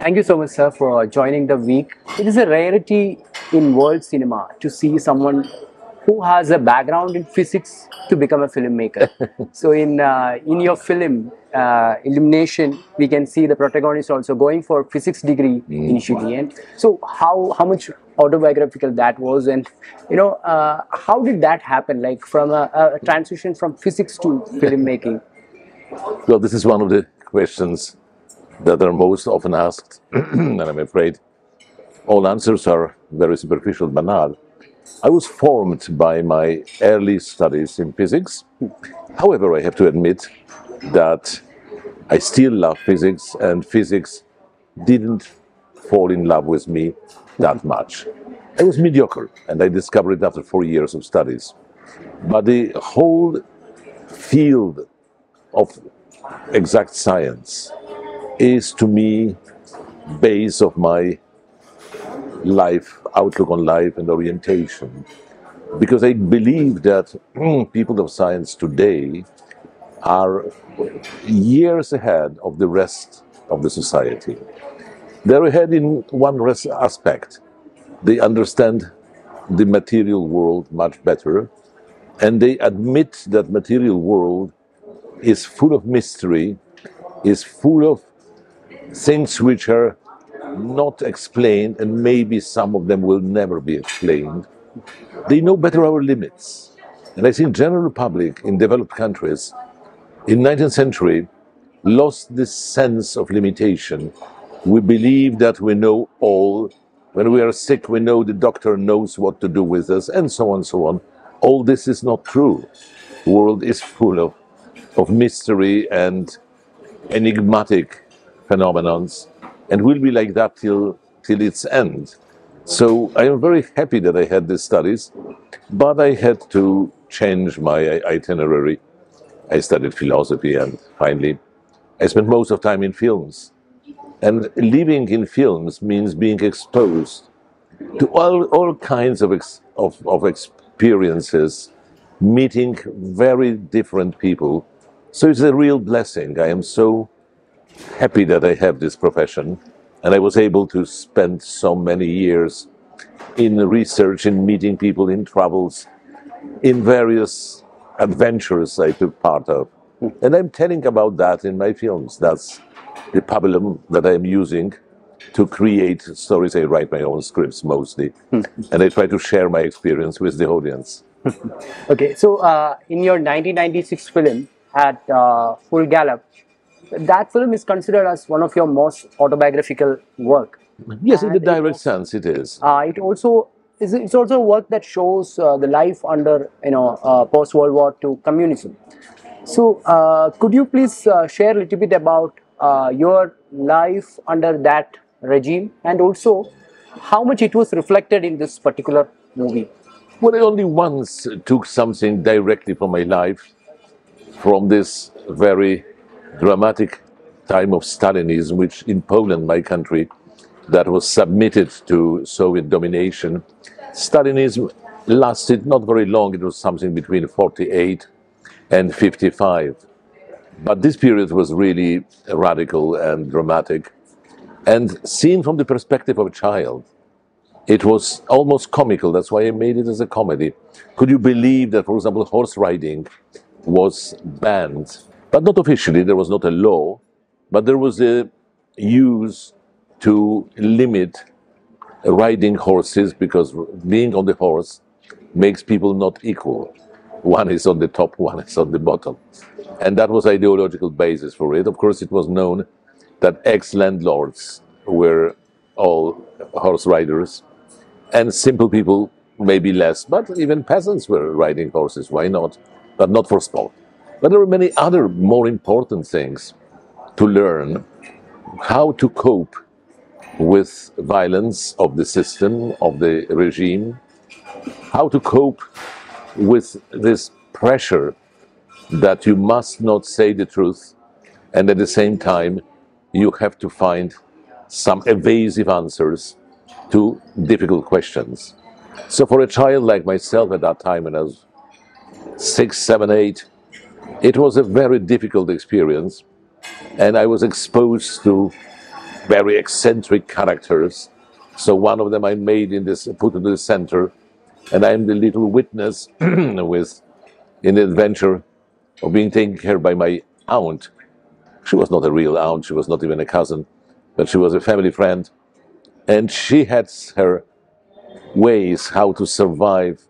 Thank you so much, sir, for joining the week. It is a rarity in world cinema to see someone who has a background in physics to become a filmmaker. So in your film Illumination, we can see the protagonist also going for physics degree initially. And so how much autobiographical that was, and how did that happen? Like from a transition from physics to filmmaking. Well, this is one of the questions that are most often asked, and I'm afraid all answers are very superficial, banal. I was formed by my early studies in physics. However, I have to admit that I still love physics, and physics didn't fall in love with me that much. I was mediocre, and I discovered it after 4 years of studies. But the whole field of exact science is, to me, base of my life, outlook on life and orientation. Because I believe that people of science today are years ahead of the rest of the society. They're ahead in one aspect. They understand the material world much better, and they admit that material world is full of mystery, is full of things which are not explained, and maybe some of them will never be explained. They know better our limits. And I think general public in developed countries in 19th century lost this sense of limitation. We believe that we know all. When we are sick, we know the doctor knows what to do with us, and so on and so on. All this is not true. The world is full of mystery and enigmatic phenomenons, and will be like that till its end. So I am very happy that I had these studies, but I had to change my itinerary. I studied philosophy, and finally I spent most of time in films. And living in films means being exposed to all kinds of experiences, meeting very different people. So it's a real blessing. I am so happy that I have this profession, and I was able to spend so many years in research, in meeting people, in travels, in various adventures I took part of. And I'm telling about that in my films. That's the pabulum that I'm using to create stories. I write my own scripts mostly, and I try to share my experience with the audience. Okay, so in your 1996 film at Full Gallop, that film is considered as one of your most autobiographical work. Yes, in the direct sense, it is. It's also a work that shows the life under post World War II communism. So could you please share a little bit about your life under that regime, and also how much it was reflected in this particular movie? Well, I only once took something directly from my life, from this very dramatic time of Stalinism, which in Poland, my country, that was submitted to Soviet domination. Stalinism lasted not very long. It was something between 48 and 55. But this period was really radical and dramatic. And seen from the perspective of a child, it was almost comical. That's why I made it as a comedy. Could you believe that, for example, horse riding was banned? But not officially. There was not a law, but there was a use to limit riding horses, because being on the horse makes people not equal. One is on the top, one is on the bottom. And that was ideological basis for it. Of course, it was known that ex-landlords were all horse riders, and simple people maybe less, but even peasants were riding horses. Why not? But not for sport. But there were many other more important things to learn: how to cope with violence of the system, of the regime, how to cope with this pressure that you must not say the truth, and at the same time you have to find some evasive answers to difficult questions. So for a child like myself at that time, when I was 6, 7, 8, it was a very difficult experience, and I was exposed to very eccentric characters. So one of them I made in this, put into the center, and I'm the little witness with in the adventure of being taken care by my aunt. She was not a real aunt, she was not even a cousin, but she was a family friend, and she had her ways how to survive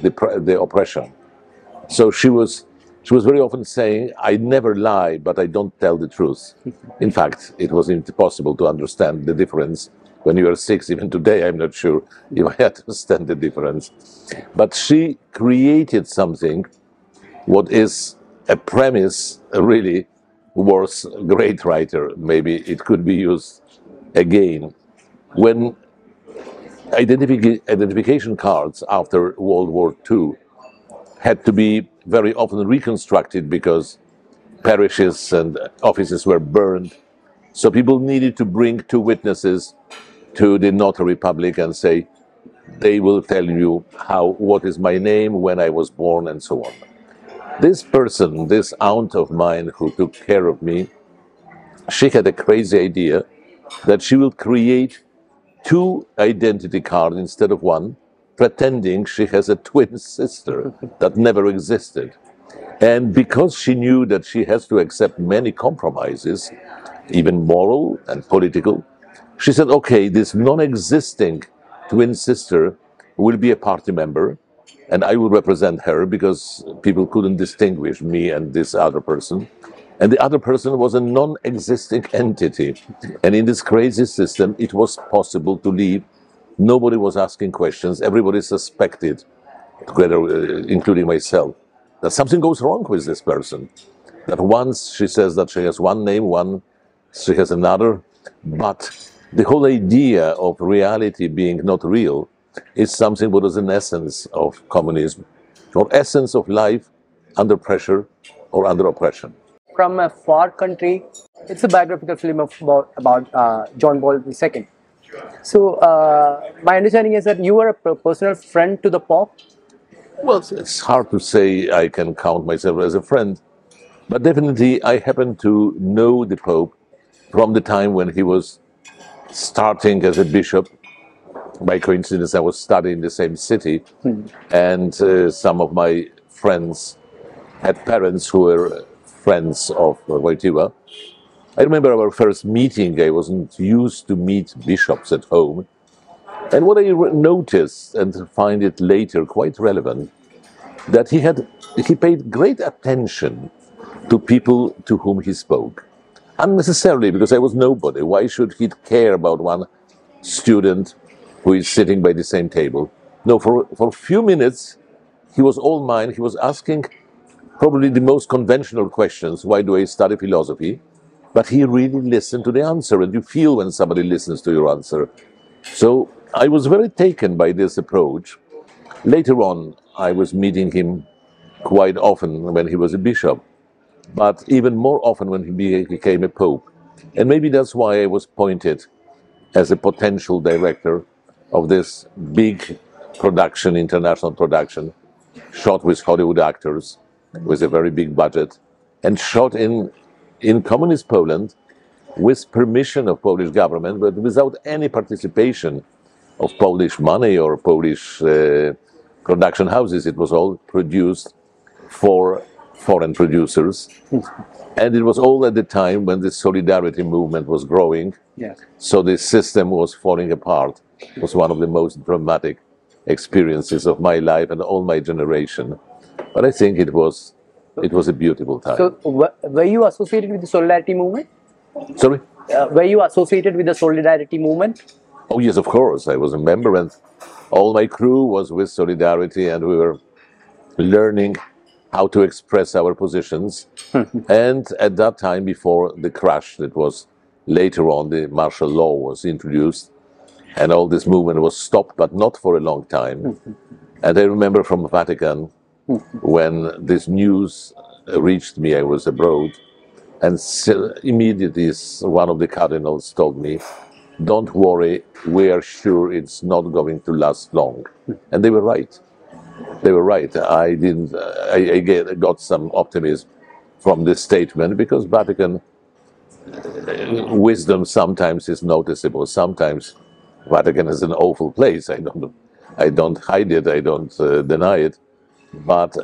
the oppression. So she was very often saying, I never lie, but I don't tell the truth. In fact, it was impossible to understand the difference when you were 6. Even today, I'm not sure if I understand the difference. But she created something, what is a premise, really, was a great writer. Maybe it could be used again. When identification cards after World War II had to be very often reconstructed because parishes and offices were burned. So people needed to bring 2 witnesses to the notary public and say, they will tell you what is my name, when I was born, and so on. This person, this aunt of mine who took care of me, she had a crazy idea that she will create 2 identity cards instead of 1, pretending she has a twin sister that never existed. And because she knew that she has to accept many compromises, even moral and political, she said, okay, this non-existing twin sister will be a party member, and I will represent her because people couldn't distinguish me and this other person. And the other person was a non-existing entity. And in this crazy system, it was possible to leave. Nobody was asking questions. Everybody suspected, together, including myself, that something goes wrong with this person. That once she says that she has one name, she has another, but the whole idea of reality being not real is something what is an essence of communism, or essence of life under pressure or under oppression. From a far country, it's a biographical film about John Paul II. So my understanding is that you were a personal friend to the Pope. Well, it's hard to say I can count myself as a friend, but definitely I happen to know the Pope from the time when he was starting as a bishop. By coincidence, I was studying in the same city, and some of my friends had parents who were friends of Wojtyła. I remember our first meeting. I wasn't used to meet bishops at home. And what I noticed, and find it later quite relevant, that he paid great attention to people to whom he spoke. Unnecessarily, because I was nobody. Why should he care about one student who is sitting by the same table? No, for a few minutes, he was all mine. He was asking probably the most conventional questions. Why do I study philosophy? But he really listened to the answer, and you feel when somebody listens to your answer. So I was very taken by this approach. Later on, I was meeting him quite often when he was a bishop, but even more often when he became a pope. And maybe that's why I was pointed as a potential director of this big production, international production, shot with Hollywood actors, with a very big budget, and shot in communist Poland with permission of Polish government, but without any participation of Polish money or Polish production houses. It was all produced for foreign producers. And it was all at the time when the solidarity movement was growing. Yeah. So the system was falling apart. It was one of the most dramatic experiences of my life and all my generation. But I think it was a beautiful time. So were you associated with the solidarity movement? Sorry? Were you associated with the solidarity movement? Oh, yes, of course. I was a member, and all my crew was with Solidarity, and we were learning how to express our positions. And at that time, before the crash, that was later on, the martial law was introduced, and all this movement was stopped, but not for a long time. And I remember from Vatican, when this news reached me, I was abroad, and immediately one of the cardinals told me, "Don't worry, we are sure it's not going to last long." And they were right. They were right. I got some optimism from this statement, because Vatican wisdom sometimes is noticeable. Sometimes Vatican is an awful place. I don't hide it. I don't deny it. But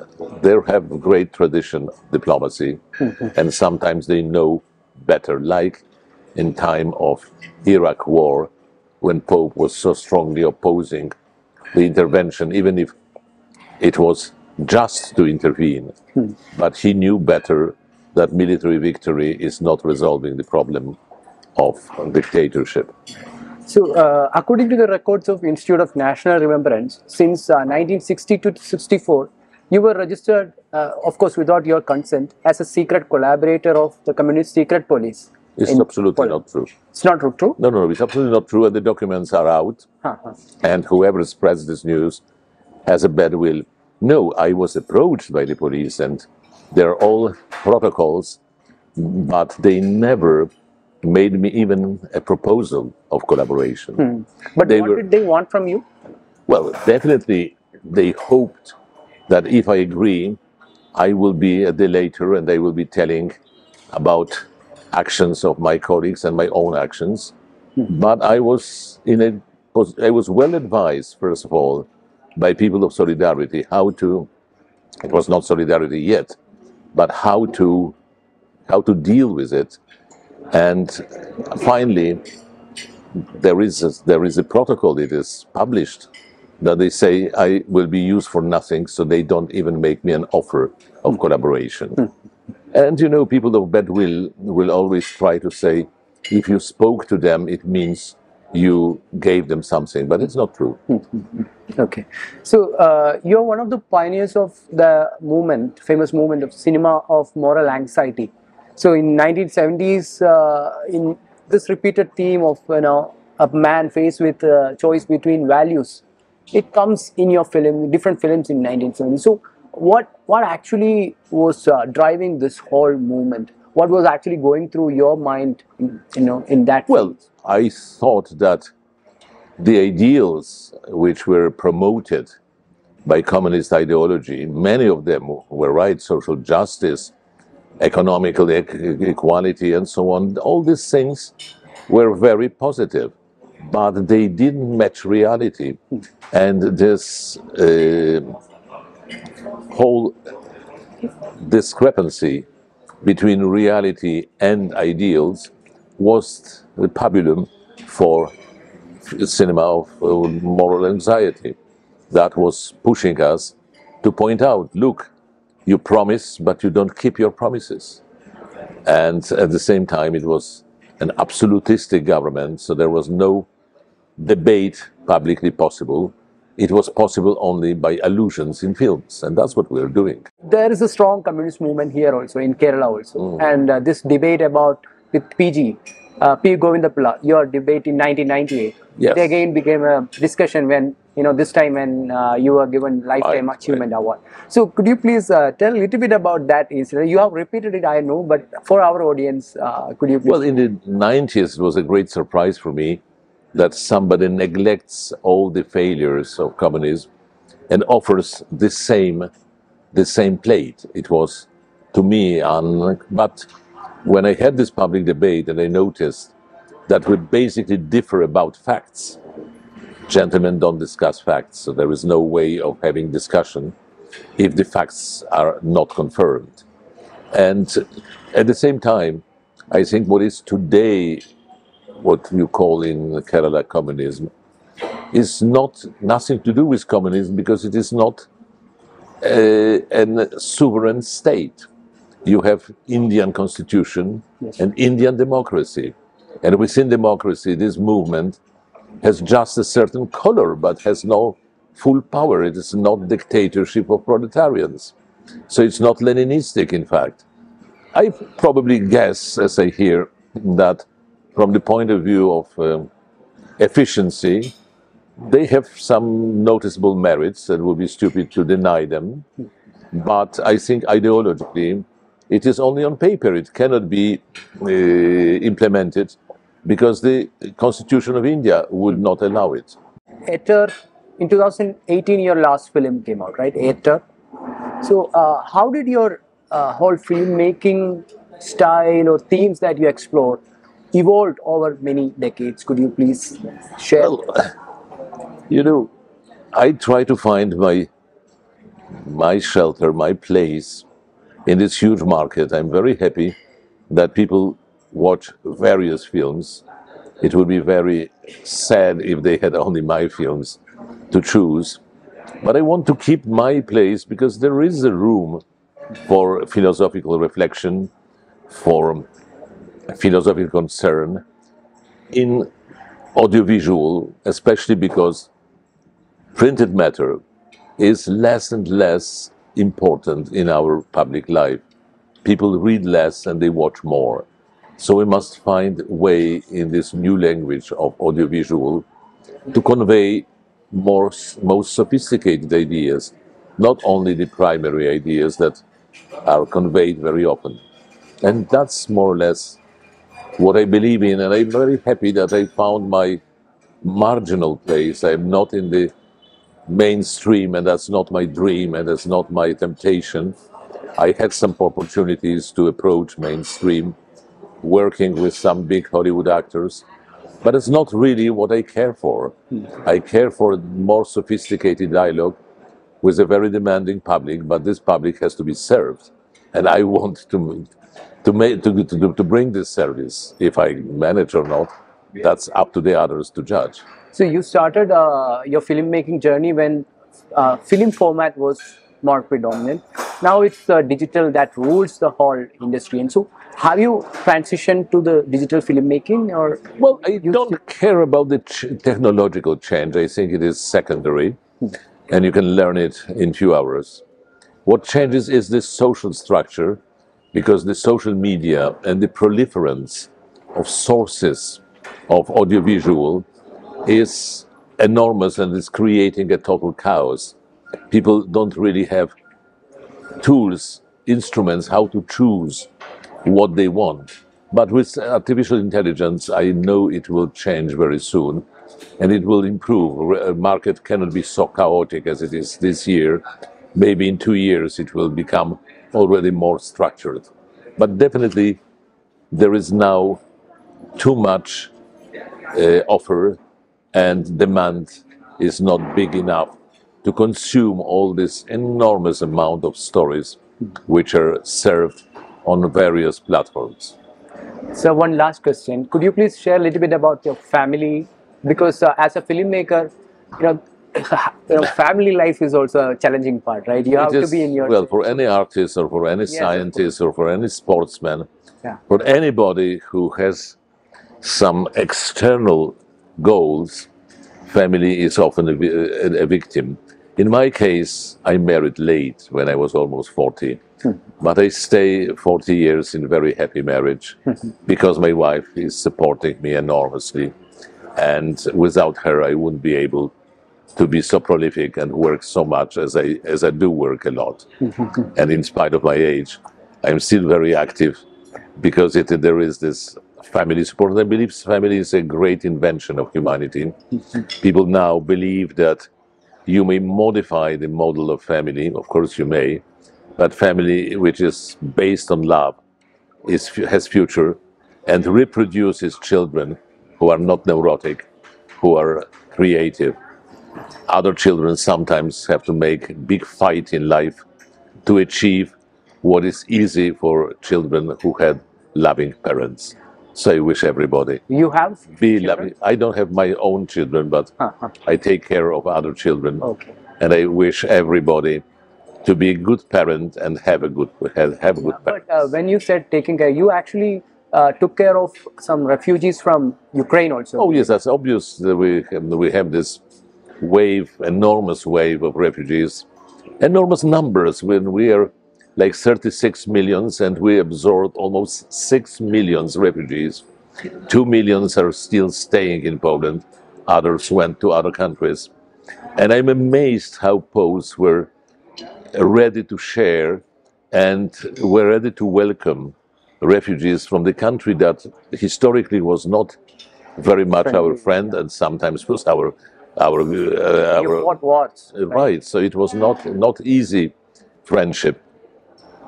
they have great tradition of diplomacy, and sometimes they know better. Like in time of Iraq war, when Pope was so strongly opposing the intervention, even if it was just to intervene, but he knew better that military victory is not resolving the problem of dictatorship. So, according to the records of Institute of National Remembrance, since 1962 to 64, you were registered, of course, without your consent, as a secret collaborator of the communist secret police. It's absolutely not true. It's not true? No, it's absolutely not true, and the documents are out, and whoever spreads this news has a bad will. No, I was approached by the police, and they're all protocols, but they never made me even a proposal of collaboration. But what did they want from you? Well, definitely they hoped that if I agree, I will be a delator and they will be telling about actions of my colleagues and my own actions. But I was well advised, first of all, by people of Solidarity how to, it was not Solidarity yet, but how to deal with it. And finally, there is a protocol that is published that they say I will be used for nothing, so they don't even make me an offer of collaboration. And you know, people of bad will always try to say, if you spoke to them, it means you gave them something, but it's not true. Okay. So, you're one of the pioneers of the movement, famous movement of cinema of moral anxiety. So, in 1970s, in this repeated theme of, a man faced with a choice between values, it comes in your film, different films in 1970s. So, what actually was driving this whole movement? What was actually going through your mind, in that? Well, I thought that the ideals which were promoted by communist ideology, many of them were right: social justice, economical equality, and so on. All these things were very positive, but they didn't match reality. And this whole discrepancy between reality and ideals was the pabulum for cinema of moral anxiety. That was pushing us to point out, look, you promise, but you don't keep your promises. And at the same time, it was an absolutistic government, so there was no debate publicly possible. It was possible only by allusions in films, and that's what we're doing. There is a strong communist movement here also, in Kerala also. And this debate about, with PG, P. Govindapilla, your debate in 1998, Yes. it again became a discussion when, this time when you were given Lifetime Achievement Award. So could you please tell a little bit about that incident? You have repeated it, I know, but for our audience, could you please? Well, in the 90s, it was a great surprise for me that somebody neglects all the failures of communism and offers the same plate. It was, to me, but when I had this public debate and I noticed that we basically differ about facts, gentlemen don't discuss facts, so there is no way of having discussion if the facts are not confirmed. And at the same time, I think what is today what you call in Kerala communism is nothing to do with communism, because it is not a sovereign state. You have Indian constitution and Indian democracy, and within democracy this movement has just a certain color but has no full power. It is not dictatorship of proletarians, so it's not Leninistic. In fact, I probably guess, as I hear, that from the point of view of efficiency, they have some noticeable merits, and it would be stupid to deny them. But I think ideologically, it is only on paper. It cannot be implemented because the Constitution of India would not allow it. Ether, in 2018, your last film came out, right? Ether. So, how did your whole filmmaking style or themes that you explore evolved over many decades? Could you please share? Well, you know, I try to find my shelter, my place in this huge market. I'm very happy that people watch various films. It would be very sad if they had only my films to choose. But I want to keep my place because there is a room for philosophical reflection, for philosophical concern in audiovisual, especially because printed matter is less and less important in our public life. People read less and they watch more. So we must find a way in this new language of audiovisual to convey most sophisticated ideas, not only the primary ideas that are conveyed very often. And that's more or less what I believe in, and I'm very happy that I found my marginal place. I'm not in the mainstream, and that's not my dream, and that's not my temptation. I had some opportunities to approach mainstream, working with some big Hollywood actors, but it's not really what I care for. I care for more sophisticated dialogue with a very demanding public, but this public has to be served, and I want to bring this service. If I manage or not, that's up to the others to judge. So you started your filmmaking journey when film format was more predominant. Now it's digital that rules the whole industry. And so, have you transitioned to the digital filmmaking, or? Well, I don't care about the technological change. I think it is secondary, and you can learn it in few hours. What changes is the social structure, because the social media and the proliferance of sources of audiovisual is enormous and is creating a total chaos. People don't really have tools, instruments, how to choose what they want. But with artificial intelligence, I know it will change very soon and it will improve. A market cannot be so chaotic as it is this year. Maybe in 2 years it will become already more structured. But definitely there is now too much offer, and demand is not big enough to consume all this enormous amount of stories which are served on various platforms. So one last question: could you please share a little bit about your family? Because as a filmmaker, you know, family life is also a challenging part, right? You have to be in your well, for any artist or for any Yes, scientist or for any sportsman, yeah. for anybody who has some external goals, family is often a victim. In my case, I married late when I was almost 40, but I stay 40 years in a very happy marriage because my wife is supporting me enormously. And without her, I wouldn't be able to be so prolific and work so much as I do work a lot. And in spite of my age, I'm still very active because there is this family support. And I believe family is a great invention of humanity. People now believe that you may modify the model of family, of course you may, but family which is based on love has future and reproduces children who are not neurotic, who are creative. Other children sometimes have to make big fight in life to achieve what is easy for children who had loving parents. So I wish everybody You have be children? loving. I don't have my own children, but I take care of other children. Okay. And I wish everybody to be a good parent and have a good But parents. when you said taking care, you actually took care of some refugees from Ukraine also. Oh yes, that's obvious that we have this wave, enormous wave of refugees, enormous numbers. When we are like 36 millions and we absorbed almost 6 millions refugees, 2 millions are still staying in Poland, others went to other countries. And I'm amazed how Poles were ready to share and were ready to welcome refugees from the country that historically was not very much our friend and sometimes was You fought wars. right. So it was not easy friendship,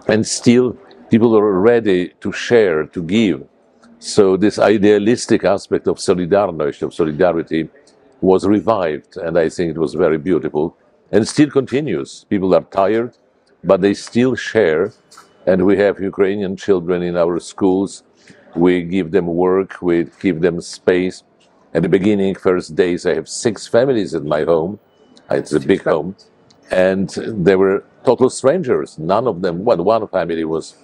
and still People are ready to share, to give. So this idealistic aspect of solidarność, of solidarity, was revived, and I think it was very beautiful, and still continues. People are tired, but they still share, and we have Ukrainian children in our schools. We give them work, we give them space. At the beginning, first days, I have 6 families in my home. It's a big home, and they were total strangers. None of them, well, one family was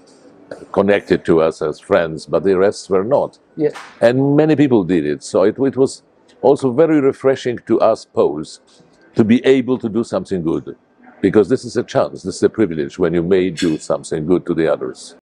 connected to us as friends, but the rest were not. Yeah. And many people did it. So it was also very refreshing to us Poles to be able to do something good. Because this is a chance, this is a privilege when you may do something good to the others.